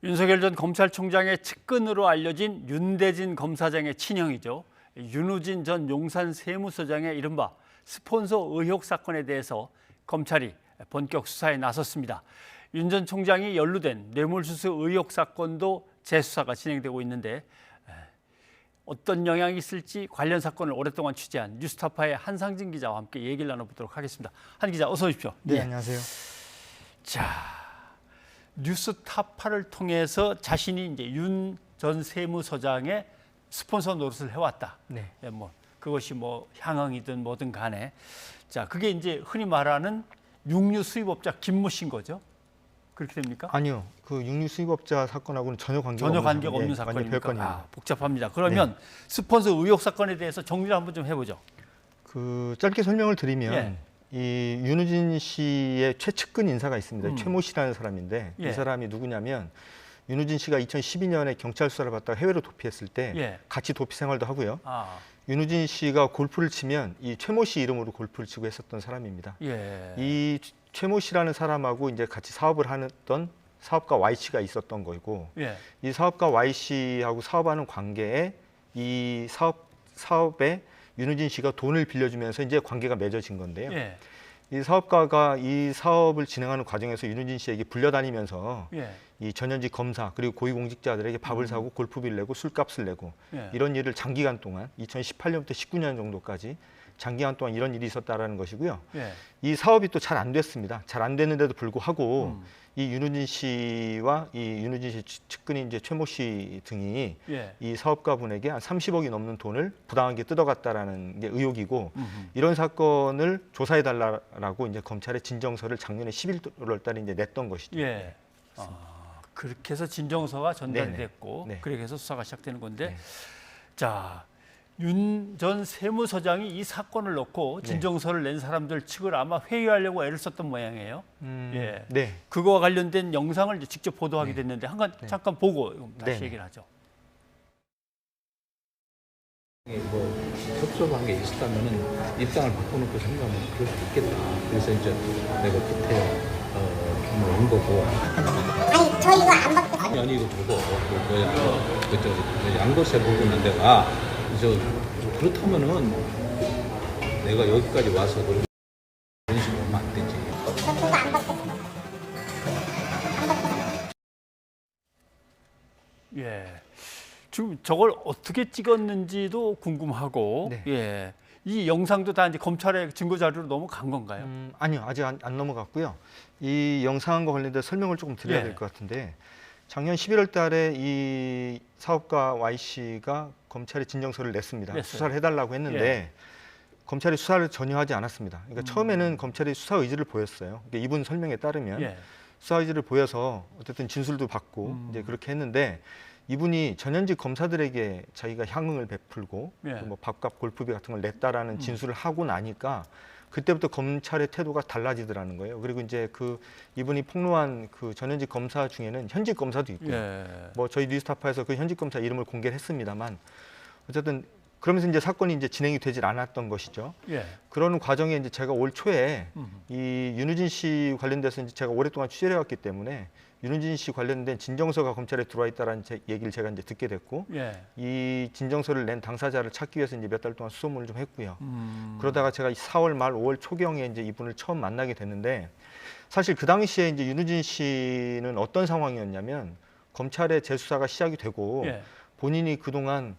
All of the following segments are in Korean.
윤석열 전 검찰총장의 측근으로 알려진 윤대진 검사장의 친형이죠. 윤우진 전 용산 세무서장의 이른바 스폰서 의혹 사건에 대해서 검찰이 본격 수사에 나섰습니다. 윤 전 총장이 연루된 뇌물수수 의혹 사건도 재수사가 진행되고 있는데 어떤 영향이 있을지 관련 사건을 오랫동안 취재한 뉴스타파의 한상진 기자와 함께 얘기를 나눠보도록 하겠습니다. 한 기자 어서 오십시오. 네, 안녕하세요. 자, 뉴스타파를 통해서 자신이 이제 윤 전 세무서장의 스폰서 노릇을 해왔다. 네. 뭐 그것이 뭐 향응이든 뭐든 간에, 자 그게 이제 흔히 말하는 육류 수입업자 김모 씨인 거죠. 그렇게 됩니까? 아니요, 그 육류 수입업자 사건하고는 전혀 관계가 없는 사건입니까? 별건입니다. 복잡합니다. 그러면 스폰서 의혹 사건에 대해서 정리를 한번 좀 해보죠. 그 짧게 설명을 드리면 예. 이 윤우진 씨의 최측근 인사가 있습니다. 최모 씨라는 사람인데 예. 이 사람이 누구냐면 윤우진 씨가 2012년에 경찰 수사를 받다가 해외로 도피했을 때 예. 같이 도피 생활도 하고요. 아, 윤우진 씨가 골프를 치면 이 최모 씨 이름으로 골프를 치고 했었던 사람입니다. 예. 이 최모 씨라는 사람하고 이제 같이 사업을 하던 사업가 Y 씨가 있었던 거고, 예. 이 사업가 Y 씨하고 사업하는 관계에 이 사업에 윤우진 씨가 돈을 빌려주면서 이제 관계가 맺어진 건데요. 예. 이 사업가가 이 사업을 진행하는 과정에서 윤우진 씨에게 불려다니면서 예. 이 전현직 검사 그리고 고위공직자들에게 밥을 사고 골프비를 내고 술값을 내고 예. 이런 일을 장기간 동안 2018년부터 19년 정도까지 장기간 동안 이런 일이 있었다라는 것이고요. 예. 이 사업이 또 잘 안 됐습니다. 잘 안 됐는데도 불구하고 이 윤우진 씨와 이 윤우진 씨 측근인 이제 최모 씨 등이 예. 이 사업가분에게 한 30억이 넘는 돈을 부당하게 뜯어갔다라는 게 의혹이고, 이런 사건을 조사해 달라고 이제 검찰에 진정서를 작년에 11월 달에 이제 냈던 것이죠. 예. 그렇게 해서 진정서가 전달이 네네. 됐고, 네. 그렇게 해서 수사가 시작되는 건데, 네. 자, 윤 전 세무서장이 이 사건을 놓고 진정서를 낸 사람들 측을 아마 회유하려고 애를 썼던 모양이에요. 예. 네. 그거와 관련된 영상을 이제 직접 보도하게 됐는데 잠깐 보고 다시 네. 얘기를 하죠. 뭐 협소한 게 있었다면은 입장을 바꿔놓고 생각하면 그럴 수 있겠다. 그래서 이제 내가 그때 좀 온 거고. 아니 저 이거 안 받고 아니 이거 저거 그저 양도세 부분은 내가 그렇다면은 내가 여기까지 와서 그런 식으로 하면 안 되지. 저 그거 안 받고 예. 지금 저걸 어떻게 찍었는지도 궁금하고, 네. 예. 이 영상도 다 이제 검찰의 증거 자료로 넘어간 건가요? 아니요, 아직 안 넘어갔고요. 이 영상과 관련된 설명을 조금 드려야 예. 될 것 같은데, 작년 11월 달에 이 사업가 Y 씨가 검찰에 진정서를 냈습니다. 냈어요. 수사를 해달라고 했는데 예. 검찰이 수사를 전혀 하지 않았습니다. 그러니까 처음에는 검찰이 수사 의지를 보였어요. 그러니까 이분 설명에 따르면 예. 수사 의지를 보여서 어쨌든 진술도 받고 이제 그렇게 했는데, 이분이 전현직 검사들에게 자기가 향응을 베풀고 예. 뭐 밥값 골프비 같은 걸 냈다라는 진술을 하고 나니까 그때부터 검찰의 태도가 달라지더라는 거예요. 그리고 이제 그 이분이 폭로한 그 전현직 검사 중에는 현직 검사도 있고요. 예. 뭐 저희 뉴스타파에서 그 현직 검사 이름을 공개를 했습니다만, 어쨌든 그러면서 이제 사건이 이제 진행이 되질 않았던 것이죠. 예. 그러는 과정에 이제 제가 올 초에 이 윤우진 씨 관련돼서 이제 제가 오랫동안 취재를 해왔기 때문에 윤우진 씨 관련된 진정서가 검찰에 들어와 있다라는 얘기를 제가 이제 듣게 됐고, 예. 이 진정서를 낸 당사자를 찾기 위해서 이제 몇 달 동안 수소문을 좀 했고요. 그러다가 제가 4월 말 5월 초경에 이제 이분을 처음 만나게 됐는데, 사실 그 당시에 이제 윤우진 씨는 어떤 상황이었냐면, 검찰의 재수사가 시작이 되고 예. 본인이 그동안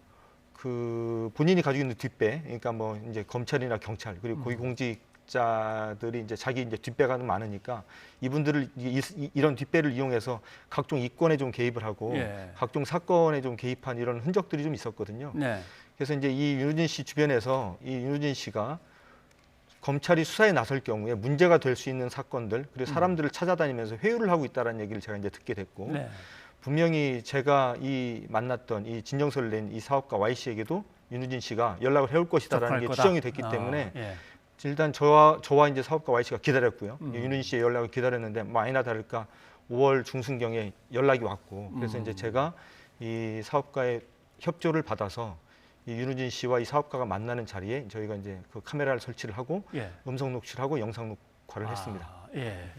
그 본인이 가지고 있는 뒷배, 그러니까 뭐 이제 검찰이나 경찰 그리고 고위공직자들이 이제 자기 이제 뒷배가 많으니까 이분들을 이런 뒷배를 이용해서 각종 이권에 좀 개입을 하고 예. 각종 사건에 좀 개입한 이런 흔적들이 좀 있었거든요. 네. 그래서 이제 이 윤우진 씨 주변에서 이 윤우진 씨가 검찰이 수사에 나설 경우에 문제가 될 수 있는 사건들 그리고 사람들을 찾아다니면서 회유를 하고 있다는 얘기를 제가 이제 듣게 됐고, 네. 분명히 제가 이 만났던 이 진정서를 낸 이 사업가 Y 씨에게도 윤우진 씨가 연락을 해올 것이다라는 게 거다. 추정이 됐기 때문에 예. 일단 저와 이제 사업가 Y 씨가 기다렸고요. 윤우진 씨의 연락을 기다렸는데 뭐 아니나 다를까 5월 중순경에 연락이 왔고, 그래서 이제 제가 이 사업가의 협조를 받아서 이 윤우진 씨와 이 사업가가 만나는 자리에 저희가 이제 그 카메라를 설치를 하고 예. 음성 녹취를 하고 영상 녹화를 했습니다. 예.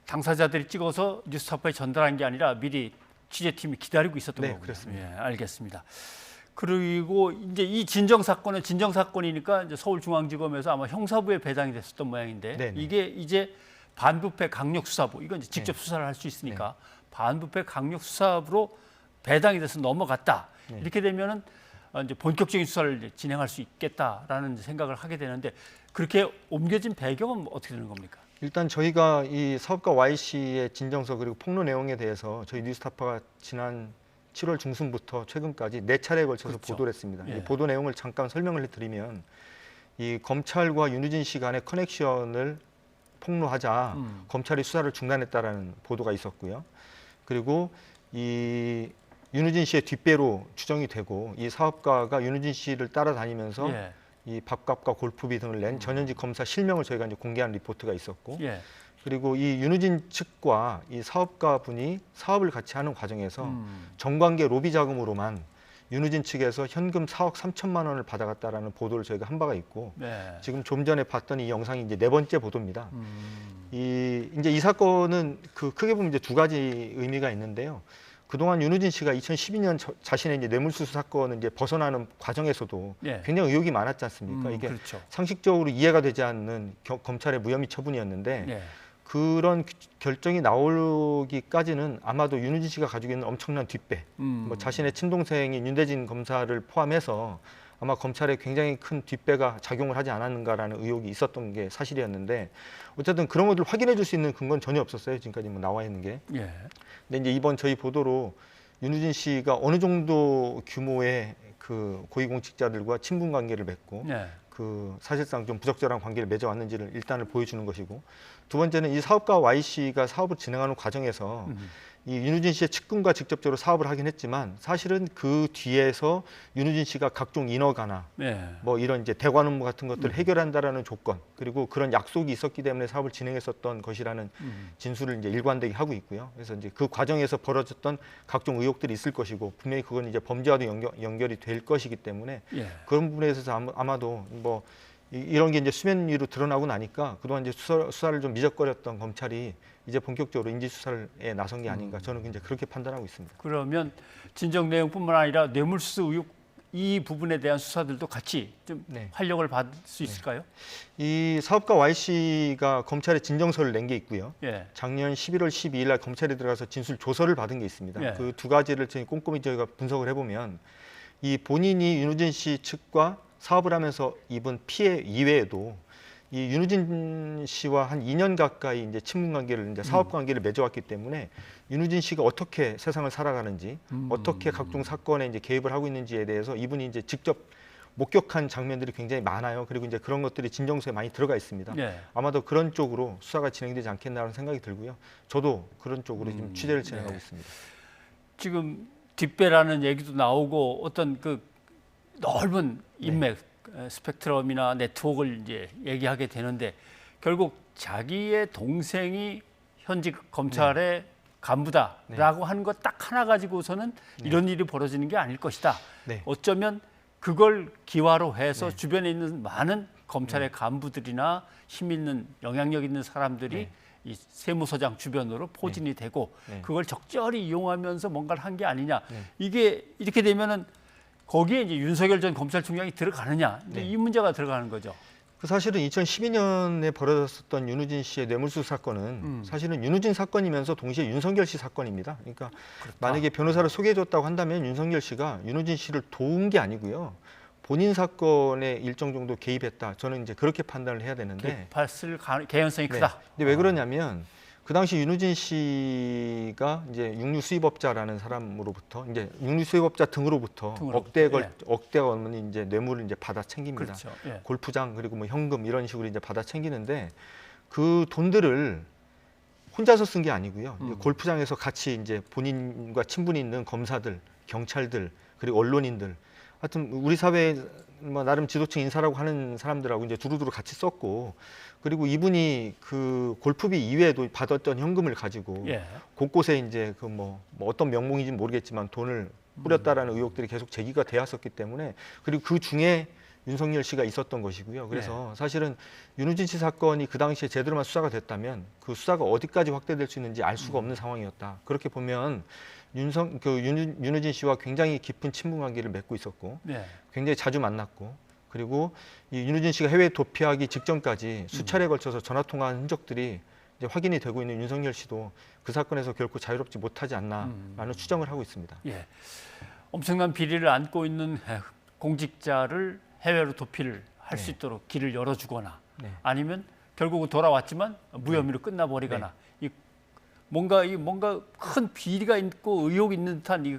당사자들이 찍어서 뉴스타파에 전달한 게 아니라 미리 취재팀이 기다리고 있었던 네, 거군요. 그렇습니다. 예, 알겠습니다. 그리고 이제 이 진정 사건이니까 이제 서울중앙지검에서 아마 형사부에 배당이 됐었던 모양인데 네네. 이게 이제 반부패 강력수사부 이건 이제 직접 수사를 할 수 있으니까 반부패 강력수사부로 배당이 돼서 넘어갔다. 이렇게 되면은 이제 본격적인 수사를 이제 진행할 수 있겠다라는 생각을 하게 되는데 그렇게 옮겨진 배경은 어떻게 되는 겁니까? 일단 저희가 이 사업가 Y씨의 진정서 그리고 폭로 내용에 대해서 저희 뉴스타파가 지난 7월 중순부터 최근까지 4차례에 걸쳐서 그렇죠. 보도를 했습니다. 예. 이 보도 내용을 잠깐 설명을 해드리면 이 검찰과 윤우진 씨 간의 커넥션을 폭로하자 검찰이 수사를 중단했다라는 보도가 있었고요. 그리고 이 윤우진 씨의 뒷배로 추정이 되고 이 사업가가 윤우진 씨를 따라다니면서 예. 이 밥값과 골프비 등을 낸 전현직 검사 실명을 저희가 이제 공개한 리포트가 있었고 예. 그리고 이 윤우진 측과 이 사업가 분이 사업을 같이 하는 과정에서 정관계 로비 자금으로만 윤우진 측에서 현금 4억 3천만 원을 받아갔다라는 보도를 저희가 한 바가 있고 네. 지금 좀 전에 봤던 이 영상이 이제 4번째 보도입니다. 이 사건은 크게 보면 이제 2가지 의미가 있는데요. 그동안 윤우진 씨가 2012년 자신의 이제 뇌물수수 사건을 이제 벗어나는 과정에서도 예. 굉장히 의혹이 많았지 않습니까? 이게 그렇죠. 상식적으로 이해가 되지 않는 검찰의 무혐의 처분이었는데 예. 그런 결정이 나오기까지는 아마도 윤우진 씨가 가지고 있는 엄청난 뒷배, 뭐 자신의 친동생인 윤대진 검사를 포함해서 아마 검찰에 굉장히 큰 뒷배가 작용을 하지 않았는가라는 의혹이 있었던 게 사실이었는데 어쨌든 그런 것들을 확인해 줄 수 있는 근거는 전혀 없었어요. 지금까지 뭐 나와 있는 게. 예. 근데 이제 이번 저희 보도로 윤우진 씨가 어느 정도 규모의 그 고위공직자들과 친분 관계를 맺고 예. 그 사실상 좀 부적절한 관계를 맺어왔는지를 일단을 보여주는 것이고 두 번째는 이 사업가 Y 씨가 사업을 진행하는 과정에서 이 윤우진 씨의 측근과 직접적으로 사업을 하긴 했지만 사실은 그 뒤에서 윤우진 씨가 각종 인허가나 예. 뭐 이런 이제 대관 업무 같은 것들을 해결한다라는 조건 그리고 그런 약속이 있었기 때문에 사업을 진행했었던 것이라는 진술을 이제 일관되게 하고 있고요. 그래서 이제 그 과정에서 벌어졌던 각종 의혹들이 있을 것이고 분명히 그건 이제 범죄와도 연결이 될 것이기 때문에 예. 그런 부분에 있어서 아마도 뭐 이런 게 이제 수면 위로 드러나고 나니까 그동안 이제 수사를 좀 미적거렸던 검찰이 이제 본격적으로 인지 수사에 나선 게 아닌가 저는 이제 그렇게 판단하고 있습니다. 그러면 진정 내용뿐만 아니라 뇌물수수 의혹 이 부분에 대한 수사들도 같이 좀 네. 활력을 받을 수 있을까요? 이 사업가 Y 씨가 검찰에 진정서를 낸 게 있고요. 예. 작년 11월 12일 날 검찰에 들어가서 진술 조서를 받은 게 있습니다. 예. 그 2가지를 저희 꼼꼼히 저희가 분석을 해보면 이 본인이 윤우진 씨 측과 사업을 하면서 입은 피해 이외에도 이 윤우진 씨와 한 2년 가까이 이제 친분 관계를 이제 사업 관계를 맺어왔기 때문에 윤우진 씨가 어떻게 세상을 살아가는지 어떻게 각종 사건에 이제 개입을 하고 있는지에 대해서 이분이 이제 직접 목격한 장면들이 굉장히 많아요. 그리고 이제 그런 것들이 진정서에 많이 들어가 있습니다. 예. 아마도 그런 쪽으로 수사가 진행되지 않겠나라는 생각이 들고요. 저도 그런 쪽으로 지금 취재를 진행하고 있습니다. 지금 뒷배라는 얘기도 나오고 어떤 그 넓은 인맥 스펙트럼이나 네트워크를 이제 얘기하게 되는데 결국 자기의 동생이 현직 검찰의 간부다라고 하는 것 딱 하나 가지고서는 이런 일이 벌어지는 게 아닐 것이다. 네. 어쩌면 그걸 기화로 해서 주변에 있는 많은 검찰의 간부들이나 힘 있는 영향력 있는 사람들이 이 세무서장 주변으로 포진이 되고 그걸 적절히 이용하면서 뭔가를 한 게 아니냐. 이게 이렇게 되면은 거기에 이제 윤석열 전 검찰총장이 들어가느냐. 이제 이 문제가 들어가는 거죠. 그 사실은 2012년에 벌어졌었던 윤우진 씨의 뇌물수수 사건은 사실은 윤우진 사건이면서 동시에 윤석열 씨 사건입니다. 그러니까 만약에 변호사를 소개해줬다고 한다면 윤석열 씨가 윤우진 씨를 도운 게 아니고요. 본인 사건에 일정 정도 개입했다. 저는 이제 그렇게 판단을 해야 되는데 개입했을 개연성이 크다. 근데 왜 그러냐면 그 당시 윤우진 씨가 이제 육류 수입업자라는 사람으로부터 이제 육류 수입업자 등으로부터 억대가 넘는 이제 뇌물을 이제 받아 챙깁니다. 그렇죠. 예. 골프장 그리고 뭐 현금 이런 식으로 이제 받아 챙기는데 그 돈들을 혼자서 쓴 게 아니고요. 이제 골프장에서 같이 이제 본인과 친분이 있는 검사들, 경찰들 그리고 언론인들 하여튼 우리 사회 뭐 나름 지도층 인사라고 하는 사람들하고 이제 두루두루 같이 썼고 그리고 이분이 그 골프비 이외에도 받았던 현금을 가지고 곳곳에 이제 그 뭐 어떤 명목인지는 모르겠지만 돈을 뿌렸다라는 의혹들이 계속 제기가 되었었기 때문에 그리고 그 중에 윤석열 씨가 있었던 것이고요. 그래서 사실은 윤우진 씨 사건이 그 당시에 제대로만 수사가 됐다면 그 수사가 어디까지 확대될 수 있는지 알 수가 없는 상황이었다. 그렇게 보면 윤우진 씨와 굉장히 깊은 친분 관계를 맺고 있었고 네. 굉장히 자주 만났고 그리고 이 윤우진 씨가 해외 도피하기 직전까지 수차례에 걸쳐서 전화 통화한 흔적들이 이제 확인이 되고 있는 윤석열 씨도 그 사건에서 결코 자유롭지 못하지 않나라는 추정을 하고 있습니다. 예. 엄청난 비리를 안고 있는 공직자를 해외로 도피를 할 수 네. 있도록 길을 열어주거나 네. 아니면 결국은 돌아왔지만 무혐의로 끝나버리거나 뭔가 큰 비리가 있고 의혹이 있는 듯한 이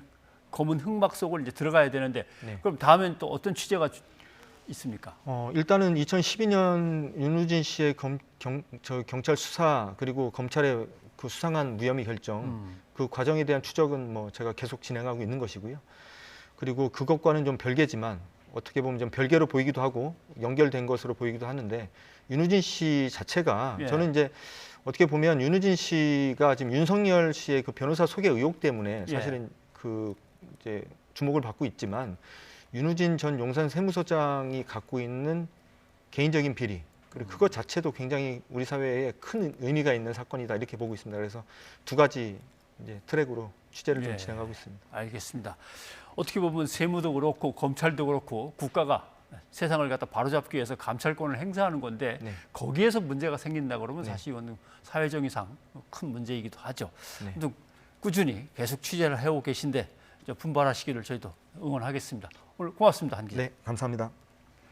검은 흑막 속을 이제 들어가야 되는데 네. 그럼 다음엔 또 어떤 취재가 있습니까? 일단은 2012년 윤우진 씨의 경찰 수사 그리고 검찰의 그 수상한 무혐의 결정 그 과정에 대한 추적은 뭐 제가 계속 진행하고 있는 것이고요. 그리고 그것과는 좀 별개지만 어떻게 보면 좀 별개로 보이기도 하고 연결된 것으로 보이기도 하는데 윤우진 씨 자체가 예. 저는 이제 어떻게 보면 윤우진 씨가 지금 윤석열 씨의 그 변호사 소개 의혹 때문에 사실은 그 이제 주목을 받고 있지만 윤우진 전 용산 세무서장이 갖고 있는 개인적인 비리 그리고 그것 자체도 굉장히 우리 사회에 큰 의미가 있는 사건이다 이렇게 보고 있습니다. 그래서 두 가지 이제 트랙으로 취재를 좀 진행하고 있습니다. 알겠습니다. 어떻게 보면 세무도 그렇고 검찰도 그렇고 국가가 세상을 갖다 바로잡기 위해서 감찰권을 행사하는 건데 네. 거기에서 문제가 생긴다 그러면 네. 사실 이건 사회정의상 큰 문제이기도 하죠. 네. 아무튼 꾸준히 계속 취재를 해오고 계신데 분발하시기를 저희도 응원하겠습니다. 오늘 고맙습니다, 한 기자. 네, 감사합니다.